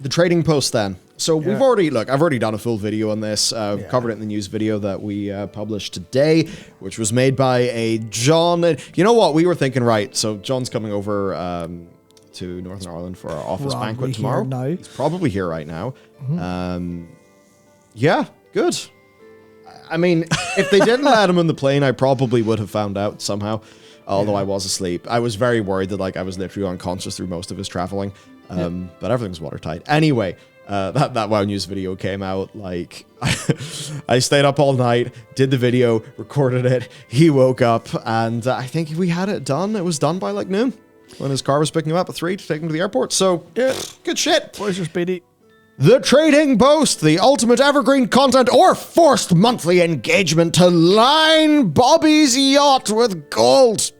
the trading post then. So I've already done a full video on this. Covered it in the news video that we published today, which was made by a John. You know what? We were thinking, right, so John's coming over to Northern Ireland for our office banquet tomorrow. He's probably here right now. Yeah, good. I mean, if they didn't let him on the plane, I probably would have found out somehow, although I was asleep. I was very worried that I was literally unconscious through most of his traveling. But everything's watertight. Anyway, that WoW News video came out. I stayed up all night, did the video, recorded it. He woke up, and I think we had it done. It was done by noon when his car was picking him up at 3 to take him to the airport. So, good shit. Boys are speedy. The Trading Post, the ultimate evergreen content or forced monthly engagement to line Bobby's yacht with gold.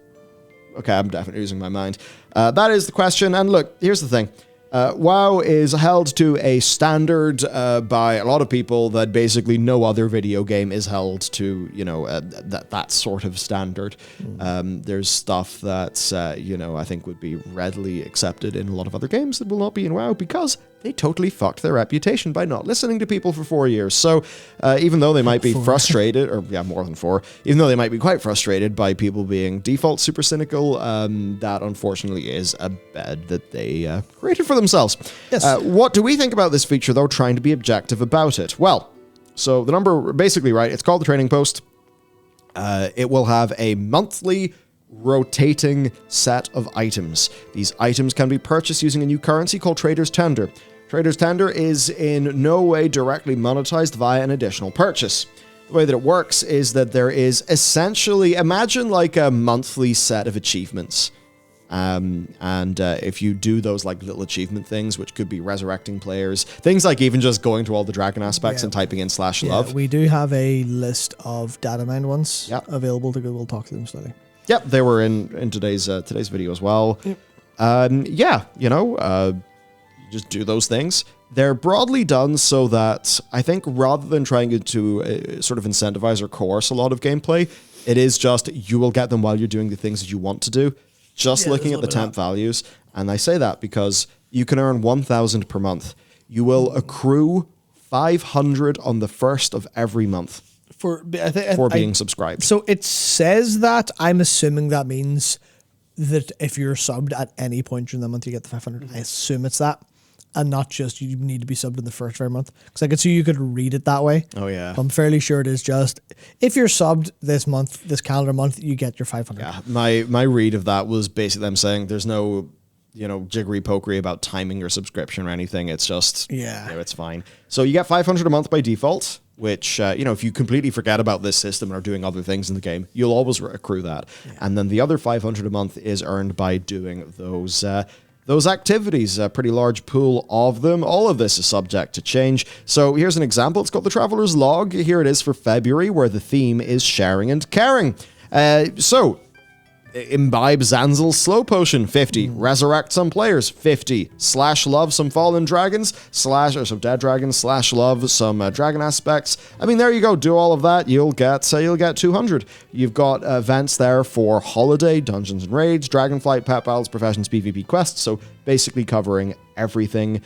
Okay, I'm definitely losing my mind. That is the question. And look, here's the thing. WoW is held to a standard by a lot of people that basically no other video game is held to, that sort of standard. There's stuff that, I think would be readily accepted in a lot of other games that will not be in WoW because they totally fucked their reputation by not listening to people for 4 years. So even though they might be frustrated, or more than 4, even though they might be quite frustrated by people being default super cynical, that unfortunately is a bed that they created for themselves. Yes. What do we think about this feature, though, trying to be objective about it? Well, so the number, basically, right, it's called the Trading Post. It will have a monthly rotating set of items. These items can be purchased using a new currency called Trader's Tender. Trader's Tender is in no way directly monetized via an additional purchase. The way that it works is that there is essentially, imagine a monthly set of achievements. If you do those little achievement things, which could be resurrecting players, things like even just going to all the dragon aspects and typing in /love. We do have a list of data mined ones available to go. We'll talk to them slowly. Yep, they were in today's video as well. Yep. Just do those things. They're broadly done so that I think rather than trying to sort of incentivize or coerce a lot of gameplay, it is just you will get them while you're doing the things that you want to do. Just looking at the temp values, and I say that because you can earn 1,000 per month. You will accrue 500 on the first of every month for being subscribed. So it says that. I'm assuming that means that if you're subbed at any point during the month, you get the 500. I assume it's that, and not just you need to be subbed in the first of every month. Because I could see you could read it that way. Oh yeah. I'm fairly sure it is just if you're subbed this month, this calendar month, you get your 500. Yeah. My read of that was basically them saying there's no jiggery pokery about timing your subscription or anything. It's just it's fine. So you get 500 a month by default. Which, if you completely forget about this system and are doing other things in the game, you'll always accrue that. Yeah. And then the other 500 a month is earned by doing those activities, a pretty large pool of them. All of this is subject to change. So here's an example. It's called the Traveler's Log. Here it is for February, where the theme is sharing and caring. Imbibe Zanzel's Slow Potion, 50. Resurrect some players, 50. /love some fallen dragons, or some dead dragons, /love some dragon aspects. I mean, there you go. Do all of that. You'll get 200. You've got events there for Holiday, Dungeons and Raids, Dragonflight, Pet Battles, Professions, PvP quests. So basically covering everything.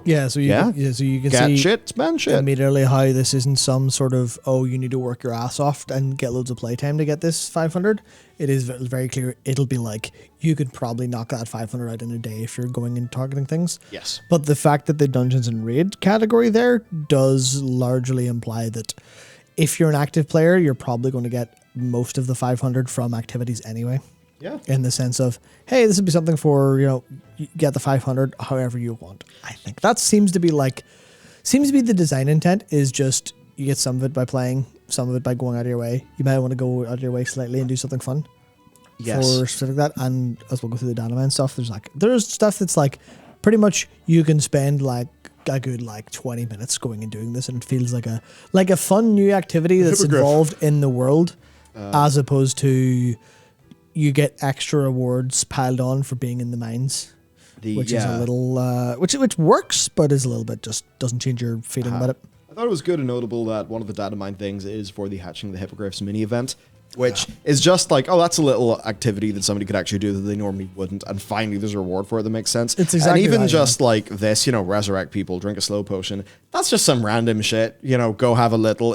Yeah, so you can get see shit, spend shit. Immediately how this isn't some sort of, you need to work your ass off and get loads of playtime to get this 500. It is very clear. It'll be you could probably knock that 500 out in a day if you're going and targeting things. Yes. But the fact that the Dungeons and Raid category there does largely imply that if you're an active player, you're probably going to get most of the 500 from activities anyway. Yeah. In the sense of, hey, this would be something for, you get the 500 however you want. I think that seems to be the design intent is just you get some of it by playing, some of it by going out of your way. You might want to go out of your way slightly and do something fun. Yes. For specific that. And as we'll go through the Dynamite stuff, there's stuff that's pretty much you can spend a good 20 minutes going and doing this, and it feels like a fun new activity that's involved in the world, as opposed to you get extra rewards piled on for being in the mines, which is a little, which works, but is a little bit just doesn't change your feeling about it. I thought it was good and notable that one of the data mine things is for the Hatching the Hippogriffs mini event. which is just like, oh, that's a little activity that somebody could actually do that they normally wouldn't, and finally there's a reward for it that makes sense. It's exactly and even that, just like this, resurrect people, drink a slow potion, that's just some random shit, go have a little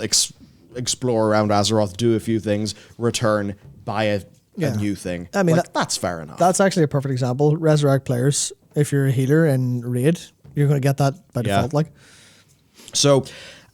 explore around Azeroth, do a few things, return, buy a new thing. I mean, that's fair enough. That's actually a perfect example. Resurrect players, if you're a healer in Raid, you're going to get that by default. So,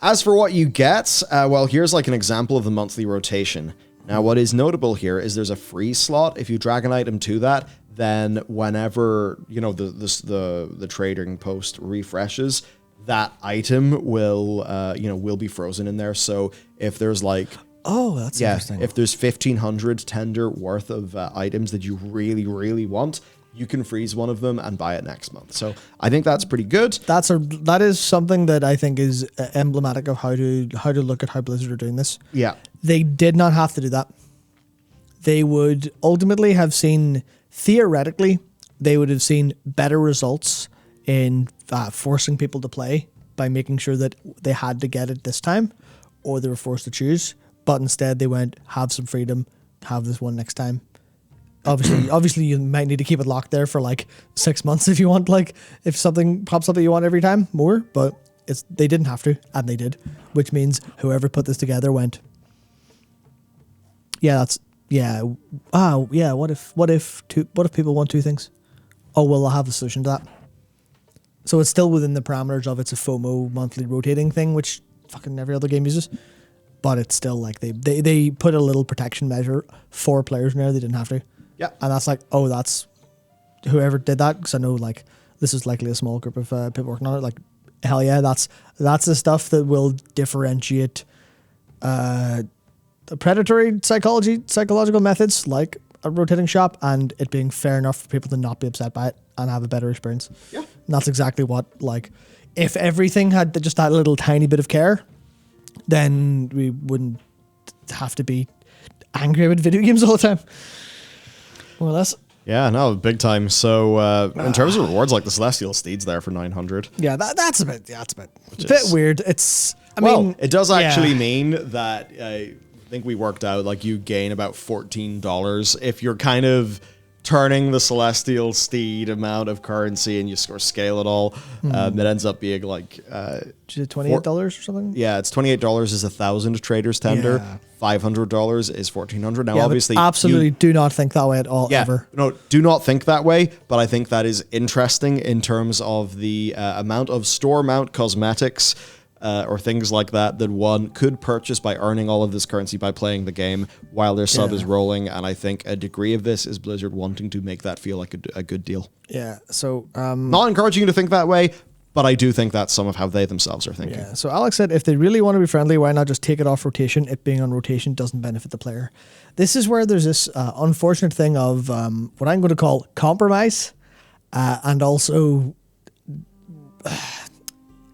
as for what you get, here's like an example of the monthly rotation. Now, what is notable here is there's a free slot. If you drag an item to that, then whenever, the trading post refreshes, that item will be frozen in there. So if there's like... Oh, that's interesting. If there's 1,500 tender worth of items that you really, really want, you can freeze one of them and buy it next month. So I think that's pretty good. That is something that I think is emblematic of how to look at how Blizzard are doing this. Yeah. They did not have to do that. They would ultimately have seen, theoretically, they would have seen better results in forcing people to play by making sure that they had to get it this time, or they were forced to choose. But instead they went, have some freedom, have this one next time. Obviously you might need to keep it locked there for like 6 months if you want, like if something pops up that you want every time more, but they didn't have to, and they did, which means whoever put this together went, what if people want two things? Oh, well, I'll have a solution to that. So it's still within the parameters of it's a FOMO monthly rotating thing, which fucking every other game uses. But it's still like they put a little protection measure for players in there. They didn't have to. Yeah. And that's like, oh, that's whoever did that, because I know like this is likely a small group of people working on it. Like, hell yeah, that's the stuff that will differentiate predatory psychological methods like a rotating shop, and it being fair enough for people to not be upset by it and have a better experience. Yeah. And that's exactly what, like, if everything had just that little tiny bit of care, then we wouldn't have to be angry with video games all the time. More or less. Yeah, no, big time. So in terms of rewards, like the Celestial Steed's there for 900. Yeah, that's a bit weird. I mean, it does actually mean that I think we worked out like you gain about $14 if you're kind of turning the Celestial Steed amount of currency and you scale it all. It ends up being like $28 or something. Yeah, it's $28 is 1,000 traders tender. Yeah. $500 is 1,400. Now, obviously, absolutely do not think that way at all. Ever. No, do not think that way. But I think that is interesting in terms of the amount of store mount cosmetics or things like that one could purchase by earning all of this currency by playing the game while their sub is rolling. And I think a degree of this is Blizzard wanting to make that feel like a good deal. Yeah. So not encouraging you to think that way, but I do think that's some of how they themselves are thinking. Yeah. So Alex said, if they really want to be friendly, why not just take it off rotation? It being on rotation doesn't benefit the player. This is where there's this unfortunate thing of what I'm going to call compromise, and also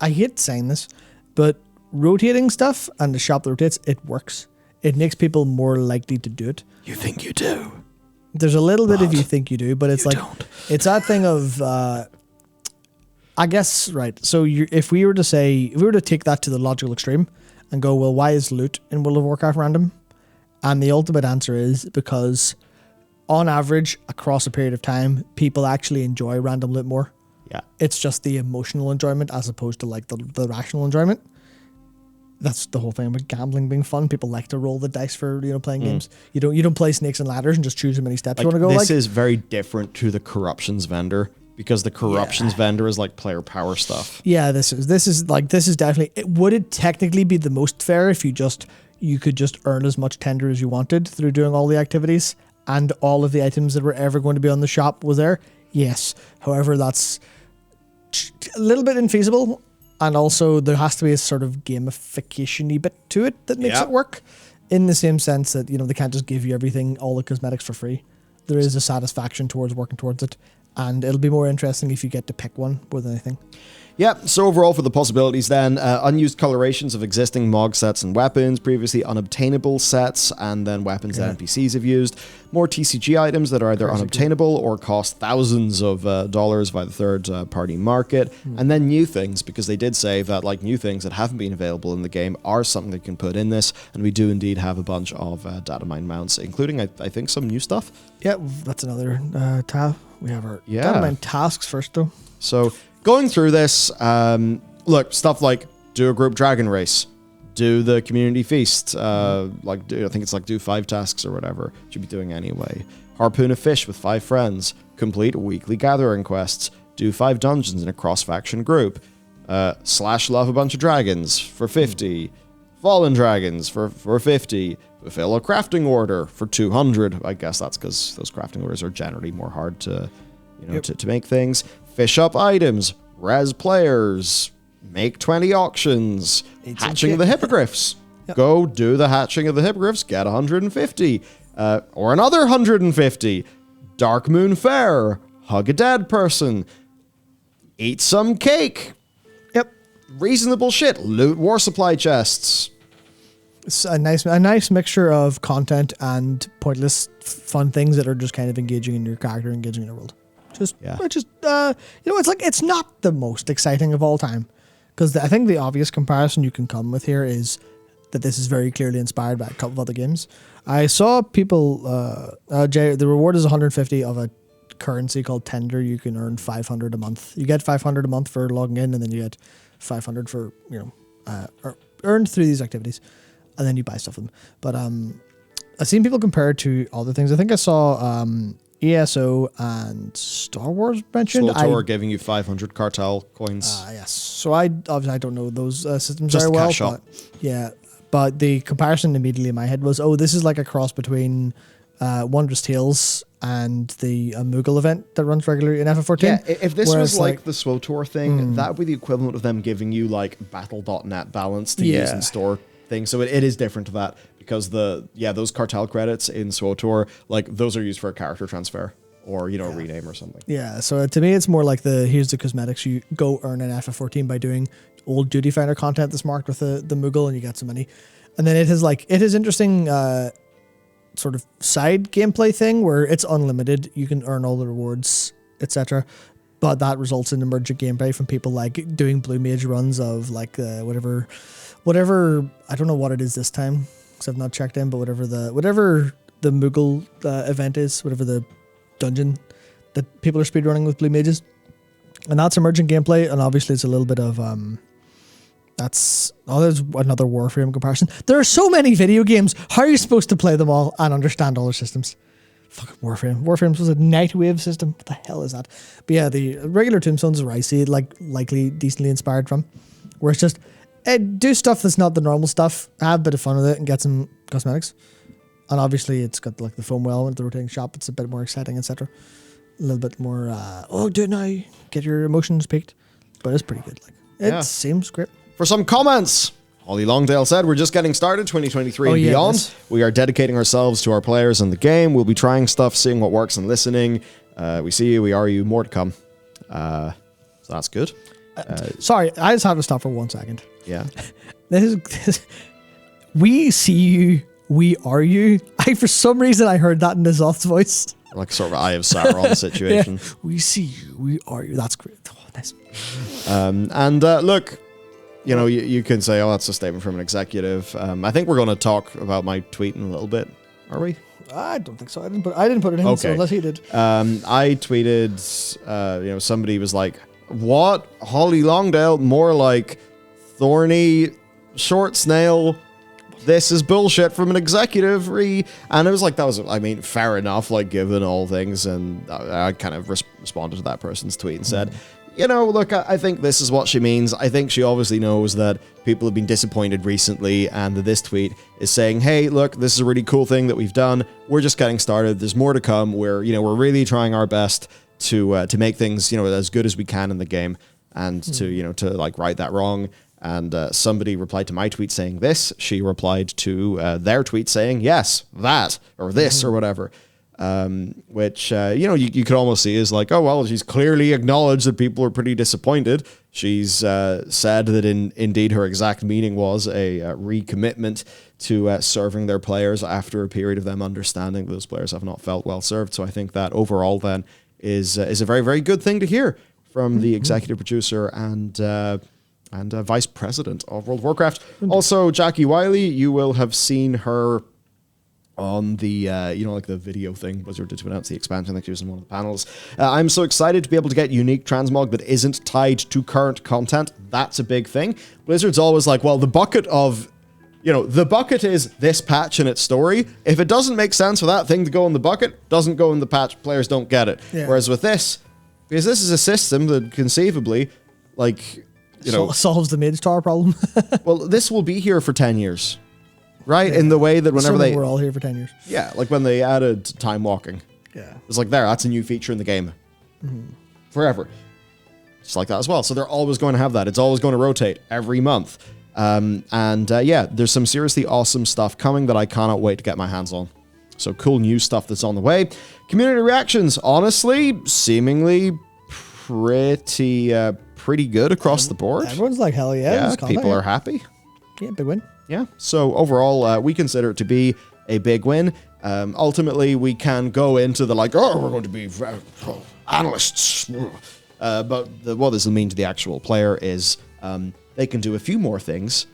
I hate saying this, but rotating stuff and the shop that rotates, it works. It makes people more likely to do it. You think you do? There's a little bit of you think you do, but it's like don't. It's that thing of I guess, right. So if we were to take that to the logical extreme and go, well, why is loot in World of Warcraft random? And the ultimate answer is because on average, across a period of time, people actually enjoy random loot more. Yeah. It's just the emotional enjoyment as opposed to like the rational enjoyment. That's the whole thing about gambling being fun. People like to roll the dice for playing games. You don't play snakes and ladders and just choose how many steps you want to go. This is very different to the corruptions vendor. Because the corruptions vendor is like player power stuff. Yeah, this is definitely. Would it technically be the most fair if you could just earn as much tender as you wanted through doing all the activities and all of the items that were ever going to be on the shop was there? Yes. However, that's a little bit infeasible, and also there has to be a sort of gamification-y bit to it that makes it work. In the same sense that they can't just give you everything, all the cosmetics for free. There is a satisfaction towards working towards it. And it'll be more interesting if you get to pick one more than anything. Yeah, so overall for the possibilities then, unused colorations of existing MOG sets and weapons, previously unobtainable sets, and then weapons that NPCs have used. More TCG items that are either unobtainable or cost thousands of dollars via the third-party market. And then new things, because they did say that like new things that haven't been available in the game are something that you can put in this, and we do indeed have a bunch of data mine mounts, including, I think, some new stuff. Yeah, that's another tab. We have our data mine tasks first, though. So going through this, look, stuff like do a group dragon race, do the community feast, I think it's like do 5 tasks or whatever, should be doing anyway. Harpoon a fish with 5 friends, complete weekly gathering quests, do 5 dungeons in a cross-faction group, slash love a bunch of dragons for 50, fallen dragons for 50, fulfill a crafting order for 200. I guess that's because those crafting orders are generally more hard to, to make things. Fish up items, res players, make 20 auctions, hatching of the hippogriffs. Go do the hatching of the hippogriffs, get 150, or another 150. Dark Moon Fair, hug a dead person, eat some cake. Reasonable shit, loot war supply chests. It's a nice mixture of content and pointless fun things that are just kind of engaging in your character, engaging in the world. It's not the most exciting of all time, because I think the obvious comparison you can come with here is that this is very clearly inspired by a couple of other games. I saw people, the reward is 150 of a currency called Tender. You can earn 500 a month. You get 500 a month for logging in, and then you get 500 for, earned through these activities, and then you buy stuff with them. But I've seen people compare it to other things. I think I saw ESO and Star Wars mentioned. SWTOR are giving you 500 cartel coins. Yes. So I don't know those systems just very well. Cash up. But the comparison immediately in my head was, this is like a cross between Wondrous Tales and the Moogle event that runs regularly in FF14. Yeah, if this was like the SWTOR thing, that would be the equivalent of them giving you like Battle.net balance to use and store things. So it is different to that, because those cartel credits in SWTOR, like those are used for a character transfer or, a rename or something. Yeah, so to me it's more like here's the cosmetics you go earn in FF14 by doing old Duty Finder content that's marked with the Moogle, and you get some money. And then it is interesting sort of side gameplay thing where it's unlimited. You can earn all the rewards, etc. But that results in emergent gameplay from people like doing Blue Mage runs of like whatever. I don't know what it is this time because I've not checked in. But whatever the Moogle event is, whatever the dungeon that people are speedrunning with Blue Mages, and that's emergent gameplay. And obviously, it's a little bit of there's another Warframe comparison. There are so many video games. How are you supposed to play them all and understand all their systems? Fucking Warframe. Warframe was a Nightwave system. What the hell is that? But yeah, the regular Tombstones is where I see it likely decently inspired from. Where it's just do stuff that's not the normal stuff, have a bit of fun with it, and get some cosmetics. And obviously, it's got like the foam well with the rotating shop. It's a bit more exciting, etc. A little bit more. Do it now. Get your emotions peaked. But it's pretty good. It seems great. For some comments, Holly Longdale said, we're just getting started, 2023 and beyond. Yes. We are dedicating ourselves to our players and the game. We'll be trying stuff, seeing what works and listening. We see you, we are you, more to come. So that's good. Sorry, I just have to stop for 1 second. Yeah. We see you, we are you. For some reason, I heard that in N'Zoth's voice. Like sort of Eye of Sauron situation. Yeah. We see you, we are you. That's great. Oh, nice. Look, you can say, that's a statement from an executive. I think we're going to talk about my tweet in a little bit. Are we? I don't think so. I didn't put it in, so unless he did. I tweeted, somebody was like, what? Holly Longdale? More like thorny short snail. This is bullshit from an executive. And it was like, fair enough, like given all things. And I kind of responded to that person's tweet and said, look, I think this is what she means. I think she obviously knows that people have been disappointed recently, and that this tweet is saying, hey, look, this is a really cool thing that we've done. We're just getting started. There's more to come. We're really trying our best to make things, as good as we can in the game, and to right that wrong. And somebody replied to my tweet saying this. She replied to their tweet saying, yes, that, or this, or whatever. which, you could almost see as like, oh, well, she's clearly acknowledged that people are pretty disappointed. She's said that indeed her exact meaning was a recommitment to serving their players after a period of them understanding those players have not felt well served. So I think that overall then is a very, very good thing to hear from the executive producer and vice president of World of Warcraft. Also, Jackie Wiley, you will have seen her on the, like the video thing, Blizzard did to announce the expansion, like she was in one of the panels. I'm so excited to be able to get unique transmog that isn't tied to current content. That's a big thing. Blizzard's always like, well, the bucket is this patch and its story. If it doesn't make sense for that thing to go in the bucket, doesn't go in the patch, players don't get it. Yeah. Whereas with this, because this is a system that conceivably, solves the mid star problem. well, this will be here for 10 years. Right? Yeah. In the way that whenever we're all here for 10 years. Yeah, like when they added time walking. Yeah. It's like, that's a new feature in the game. Forever. Just like that as well. So they're always going to have that. It's always going to rotate every month. There's some seriously awesome stuff coming that I cannot wait to get my hands on. So cool new stuff that's on the way. Community reactions, honestly, seemingly pretty good across the board. Everyone's like, hell yeah. Yeah, people are happy. Yeah, big win. Yeah, so overall, we consider it to be a big win. Ultimately, we can go into the we're going to be analysts. But what this will mean to the actual player is they can do a few more things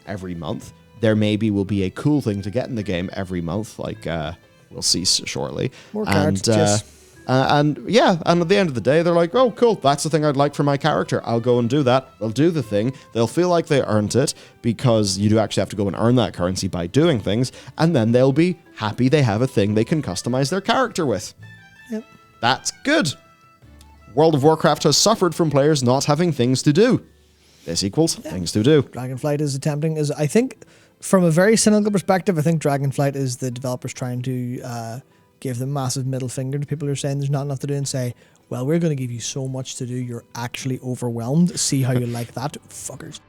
every month. There maybe will be a cool thing to get in the game every month, like we'll see shortly. More cards, and at the end of the day, they're like, oh, cool, that's the thing I'd like for my character. I'll go and do that. They'll do the thing. They'll feel like they earned it because you do actually have to go and earn that currency by doing things. And then they'll be happy they have a thing they can customize their character with. Yep. That's good. World of Warcraft has suffered from players not having things to do. This equals things to do. Dragonflight is attempting, I think, from a very cynical perspective, I think Dragonflight is the developers trying to give them massive middle finger to people who are saying there's not enough to do and say, well, we're going to give you so much to do, you're actually overwhelmed. See how you like that, fuckers.